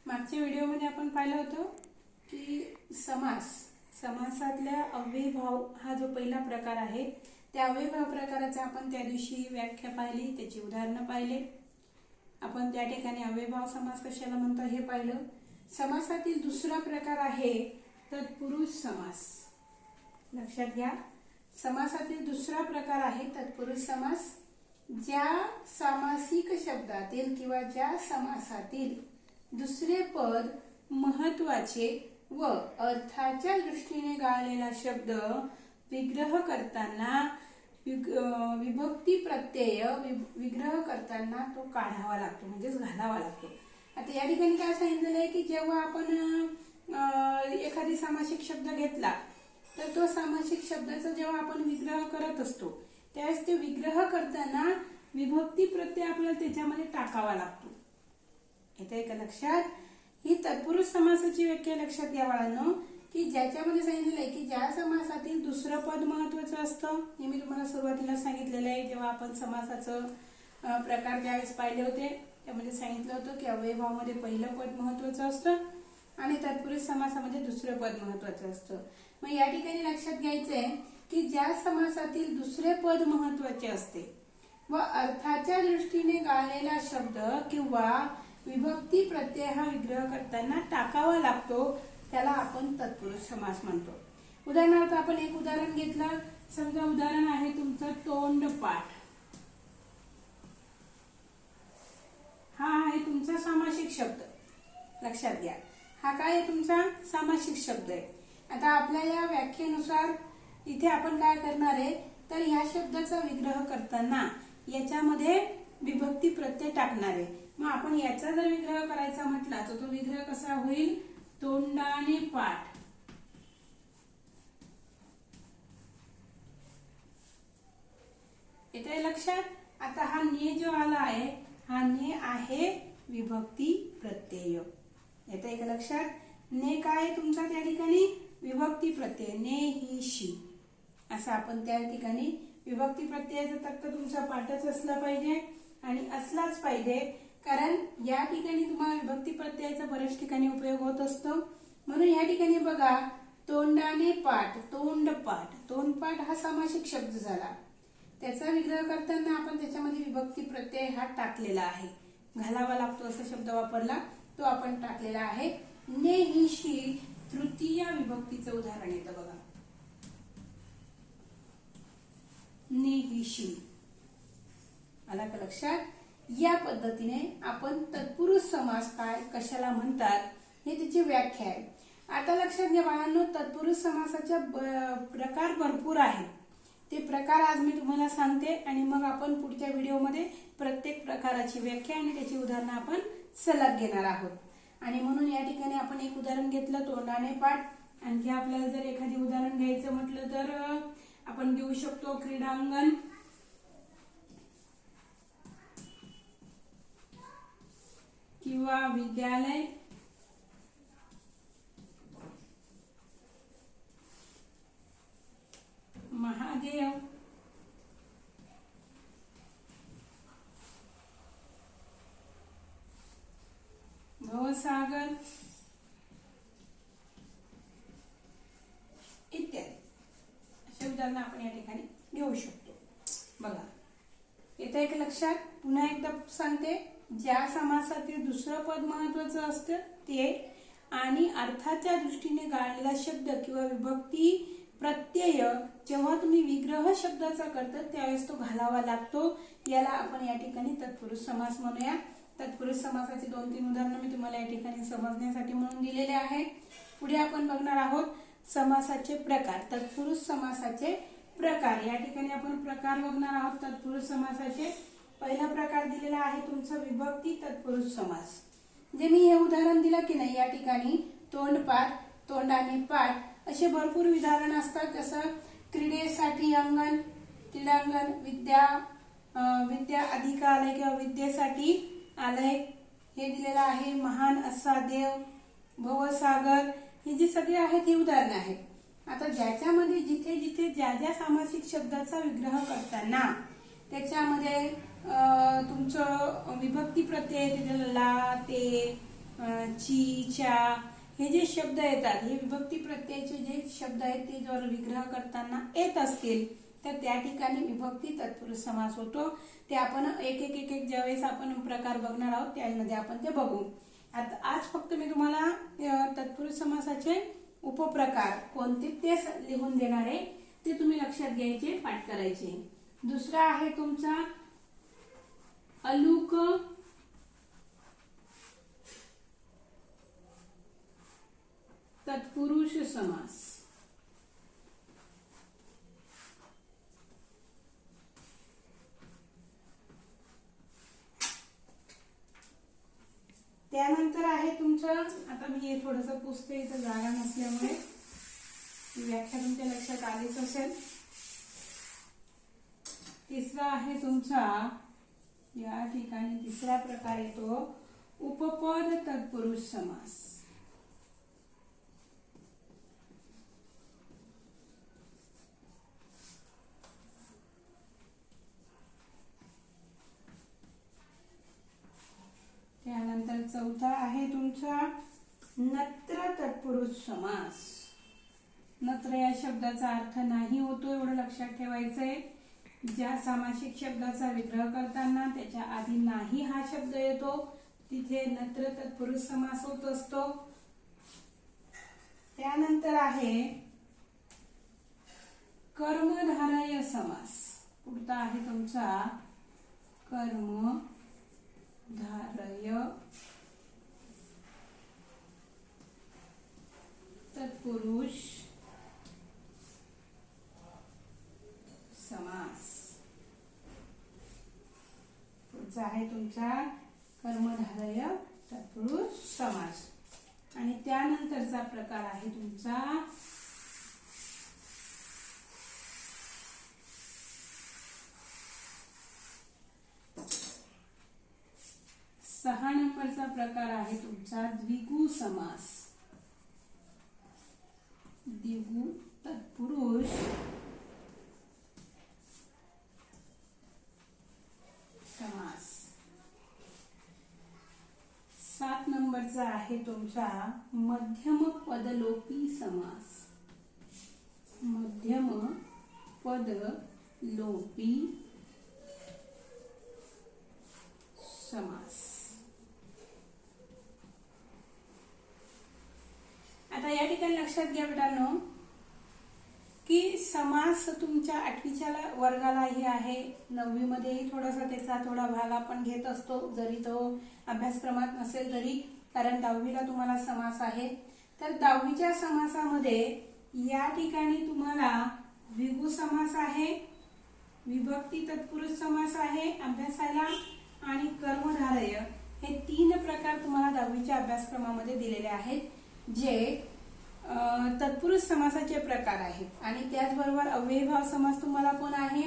मागच्या व्हिडिओमध्ये आपण पाहिलं होतं की समासातल्या अव्ययभाव हा जो पहिला प्रकार आहे त्या अव्ययभाव प्रकाराचा आपण त्या दिवशी व्याख्या पाहिली, त्याची उदाहरणं पाहिले. आपण त्या ठिकाणी अव्ययभाव समास कशाला म्हणतो हे पाहिलं. समासातील दुसरा प्रकार आहे तत्पुरुष समास. लक्षात घ्या, समासातील दुसरा प्रकार आहे तत्पुरुष समास. ज्या सामासिक शब्दातील किंवा ज्या समासातील दुसरे पद महत्वाचे व अर्थाच्या दृष्टीने गाळलेला शब्द विग्रह करताना विभक्ती प्रत्यय विग्रह करताना तो काढावा लागतो, म्हणजेच घालावा लागतो. आता या ठिकाणी काय सांगितलेलं आहे की जेव्हा आपण एखादी सामासिक शब्द घेतला तर तो सामासिक शब्दाचा जेव्हा आपण विग्रह करत असतो त्यावेळेस ते विग्रह करताना विभक्ती प्रत्यय आपल्याला त्याच्यामध्ये टाकावा लागतो. येतंय का लक्षात? ही तत्पुरुष समासाची व्याख्या लक्षात घ्या बाळांनो, की ज्याच्यामध्ये सांगितलेलं आहे की ज्या समासातील दुसरं पद महत्वाचं असतं. हे मी तुम्हाला सुरुवातीला सांगितलेलं आहे जेव्हा आपण समासाचं प्रकार ज्यावेळेस पाहिले होते त्यामध्ये सांगितलं होतं की अव्ययभावामध्ये पहिलं पद महत्वाचं असतं आणि तत्पुरुष समासामध्ये दुसरं पद महत्वाचं असतं. मग या ठिकाणी लक्षात घ्यायचंय की ज्या समासातील दुसरे पद महत्वाचे असते व अर्थाच्या दृष्टीने गाळलेला शब्द किंवा विभक्ती प्रत्यय हा विग्रह करताना टाकावा लागतो त्याला आपण तत्पुरुष समास म्हणतो. उदाहरणार्थ आपण एक उदाहरण घेतलं. समजा उदाहरण आहे तुमचं तोंडपाठ. हा आहे तुमचा सामासिक शब्द. लक्षात घ्या, हा काय आहे तुमचा सामासिक शब्द आहे. आता आपल्या या व्याख्येनुसार इथे आपण काय करणार आहे तर ह्या शब्दाचा विग्रह करताना याच्यामध्ये विभक्ती प्रत्यय टाकणार आहे. मग आपण याचा जर विग्रह करायचा म्हटला तर तो विग्रह कसा होईल? तोंडाने पाठ. येते लक्षात? आता हा ने जो आला आहे हा ने आहे विभक्ती प्रत्यय. येते का लक्षात? ने काय तुमचा त्या ठिकाणी विभक्ती प्रत्यय. ने ही शी असं आपण त्या ठिकाणी विभक्ती प्रत्ययाचा तक्ता तुमचा पाठच असला पाहिजे आणि असलाच पाहिजे, कारण या ठिकाणी तुम्हाला विभक्ती प्रत्ययाचा बऱ्याच ठिकाणी उपयोग होत असतो. म्हणून या ठिकाणी बघा तोंडाने पाठ, तोंडपाठ. तोंडपाठ हा सामासिक शब्द झाला. त्याचा विग्रह करताना आपण त्याच्यामध्ये विभक्ती प्रत्यय हा टाकलेला आहे, घालावा लागतो असा शब्द वापरला तो आपण टाकलेला आहे. ने ही शी तृतीय विभक्तीचं उदाहरण येतं बघा. ने ही शी आला का लक्षात? या पद्धतीने आपण तत्पुरुष समास काय कशाला म्हणतात हे त्याची व्याख्या आहे. आता लक्षात घ्या बाळांनो, तत्पुरुष समासाचे प्रकार भरपूर आहेत. ते प्रकार आज मी तुम्हाला सांगते आणि मग आपण पुढच्या व्हिडिओमध्ये प्रत्येक प्रकाराची व्याख्या आणि त्याची उदाहरणं आपण सलग घेणार आहोत. आणि म्हणून या ठिकाणी आपण एक उदाहरण घेतलं तोंडाने पाठ. आणखी आपल्याला जर एखादी उदाहरण घ्यायचं म्हटलं तर आपण घेऊ शकतो क्रीडांगण किंवा विद्यालय, महादेव, भवसागर इत्यादी अशा उदाहरणं आपण या ठिकाणी घेऊ शकतो. बघा येतं एक लक्षात? पुन्हा एकदा सांगते, ज्या समासातील दुसरं पद महत्वाचं असतं ते आणि अर्थाच्या दृष्टीने गाळलेला शब्द किंवा विभक्ती प्रत्यय जेव्हा तुम्ही विग्रह शब्दाचा करता त्यावेळेस तो घालावा लागतो. याला आपण या ठिकाणी तत्पुरुष समास म्हणूया. तत्पुरुष समासाची 2-3 उदाहरणं मी तुम्हाला या ठिकाणी समजण्यासाठी म्हणून दिलेले आहे. पुढे आपण बघणार आहोत समासाचे प्रकार. तत्पुरुष समासाचे प्रकार या ठिकाणी आपण प्रकार बघणार आहोत. तत्पुरुष समासाचे पहिला प्रकार दिलेला आहे तुमचा विभक्ती तत्पुरुष समास. जे मी हे उदाहरण दिलं की नाही या ठिकाणी तोंडपाठ, तोंडाने पाठ असे भरपूर उदाहरण असतात. जसं क्रीडेसाठी अंगण, क्रीडांगण, विद्या अधिकालय किंवा विद्येसाठी आलय हे दिलेलं आहे. महान असा देव, भवसागर हे जे सगळे आहेत हे उदाहरण आहेत. आता ज्याच्यामध्ये जिथे जिथे ज्या ज्या सामासिक शब्दाचा विग्रह करताना त्याच्यामध्ये तुमचं विभक्ती प्रत्यय ला, ते ची, च्या हे जे शब्द येतात, हे विभक्ती प्रत्ययाचे जे शब्द आहेत ते जर विग्रह करताना येत असतील तर त्या ठिकाणी विभक्ती तत्पुरुष समास होतो. ते आपण एक एक एक एक ज्यावेळेस आपण प्रकार बघणार आहोत त्यामध्ये आपण ते बघू. आता आज फक्त मी तुम्हाला तत्पुरुष समासाचे उपप्रकार कोणते ते लिहून देणार आहे, ते तुम्ही लक्षात घ्यायचे, पाठ करायचे. दुसरा आहे तुमचा अलुक तत्पुरुष समास. त्यानंतर आहे तुमचं, आता मी हे थोडंसं पुसते इथं जागा नसल्यामुळे, व्याख्या तुमच्या लक्षात आलीच असेल. तिसरा आहे तुमचा, या ठिकाणी तिसरा प्रकार येतो उपपद तत्पुरुष समास. त्यानंतर चौथा आहे तुमचा नत्र तत्पुरुष समास. नत्र या शब्दाचा अर्थ नाही होतो एवढं लक्षात ठेवायचंय. ज्या सामासिक शब्दाचा विग्रह करताना त्याच्या आधी नाही हा शब्द येतो तिथे नत्र तत्पुरुष समास होत असतो. त्यानंतर आहे कर्मधारय समास. पुढचा आहे तुमचा कर्मधारय तत्पुरुष समास. पुढचा आहे तुमचा कर्मधारय तत्पुरुष समास. आणि त्यानंतरचा प्रकार आहे तुमचा सहा नंबरचा प्रकार आहे तुमचा द्विगु समास. द्विगु तत्पुरुष समास. 7 नंबरचा आहे तुमचा मध्यम पदलोपी समास. मध्यम पदलोपी समास. आता या ठिकाणी लक्षात घ्या बेटांनो की समास तुमच्या 8वीच्या वर्गाला हे आहे, 9वी मध्येही थोडासा त्याचा थोडा भाग आपण घेत असतो जरी तो अभ्यासक्रमात नसेल तरी, कारण 10वीला तुम्हाला समास आहे. तर 10वीच्या समासामध्ये या ठिकाणी तुम्हाला द्विगु समास आहे, विभक्ती तत्पुरुष समास आहे अभ्यासाला, आणि कर्मधारय हे 3 प्रकार तुम्हाला 10वीच्या अभ्यासक्रमामध्ये दिलेले आहेत जे तत्पुरुष समासाचे प्रकार आहेत. आणि त्याचबरोबर अव्ययीभाव समास तुम्हाला पण आहे,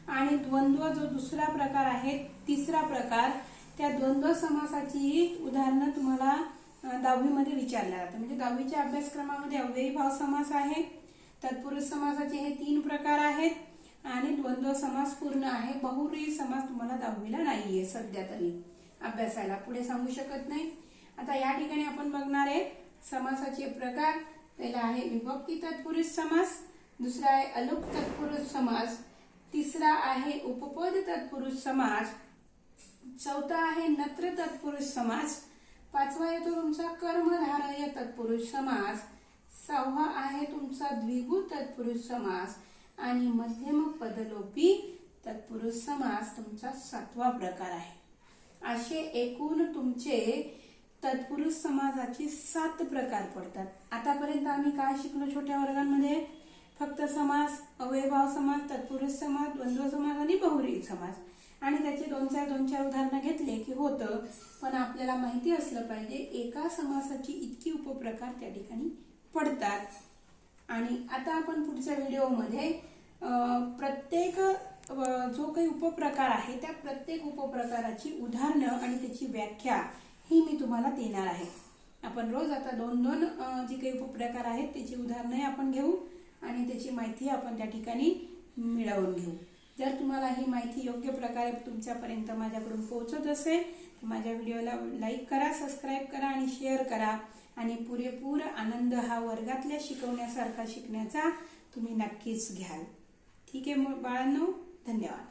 आणि द्वंद्व जो दुसरा प्रकार आहे, तिसरा प्रकार, त्या द्वंद्व समासाची उदाहरणं तुम्हाला 10वी मध्ये विचारल्या जातात. म्हणजे 10वीच्या अभ्यासक्रमामध्ये अव्ययीभाव समास आहे, तत्पुरुष समासाचे हे 3 प्रकार आहेत, आणि द्वंद्व समास पूर्ण आहे. बहुव्रीही समास तुम्हाला 10वीला नाहीये सध्या तरी अभ्यासाला, पुढे सांगू शकत नाही. आता या ठिकाणी आपण बघणार आहे समासाचे प्रकार. पहिला आहे विभक्ती तत्पुरुष समास, दुसरा आहे अलुक तत्पुरुष समास, तिसरा आहे उपपद तत्पुरुष समास, चौथा आहे नत्र तत्पुरुष समास, पाचवा येतो तुमचा कर्मधारय तत्पुरुष समास, 6वा आहे तुमचा द्विगु तत्पुरुष समास, आणि मध्यम पदलोपी तत्पुरुष समास तुमचा 7वा प्रकार आहे. असे एकूण तुमचे तत्पुरुष समासाचे 7 प्रकार पडतात. आतापर्यंत आम्ही काय शिकलो छोट्या वर्गांमध्ये? फक्त समास, अव्ययीभाव समास, तत्पुरुष समास, द्वंद्व समास आणि बहुव्रीही समास, आणि त्याचे 2-4 उदाहरणं घेतले की होतं. पण आपल्याला माहिती असलं पाहिजे एका समासाची इतकी उपप्रकार त्या ठिकाणी पडतात. आणि आता आपण पुढच्या व्हिडिओमध्ये प्रत्येक जो काही उपप्रकार आहे त्या प्रत्येक उपप्रकाराची उदाहरणं आणि त्याची व्याख्या ही मी तुम्हाला देणार आहे. आपण रोज आता 2-2 जी काही उपप्रकार आहेत त्याची उदाहरणे आपण घेऊ आणि त्याची माहिती आपण त्या ठिकाणी मिळवून घेऊ. जर तुम्हाला ही माहिती योग्य प्रकारे तुमच्यापर्यंत माझ्याकडून पोहोचत असेल माझ्या व्हिडिओला लाईक करा, सबस्क्राईब करा आणि शेअर करा आणि पुरेपूर आनंद हा वर्गातल्या शिकवण्यासारखा शिकण्याचा तुम्ही नक्कीच घ्याल. ठीक आहे बाळांनो, धन्यवाद.